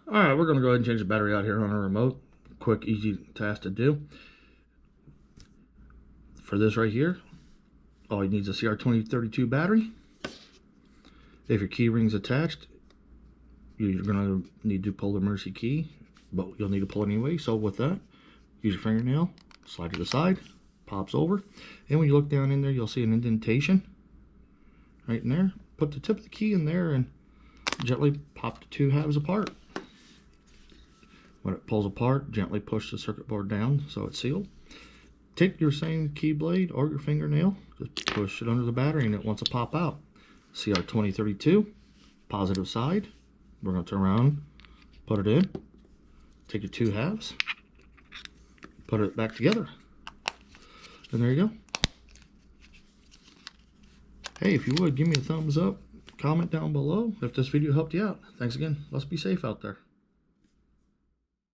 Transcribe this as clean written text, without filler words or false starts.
Alright, we're going to go ahead and change the battery out here on our remote. Quick, easy task to do. For this right here, all you need is a CR2032 battery. If your key ring's attached, you're going to need to pull the emergency key, but you'll need to pull it anyway. So with that, use your fingernail, slide to the side, pops over, and when you look down in there, you'll see an indentation right in there. Put the tip of the key in there and gently pop the two halves apart. When it pulls apart, gently push the circuit board down so it's sealed. Take your same key blade or your fingernail, just push it under the battery and it wants to pop out. CR2032, positive side. We're going to turn around, put it in, take your two halves, put it back together. And there you go. Hey, if you would, give me a thumbs up, comment down below if this video helped you out. Thanks again. Let's be safe out there.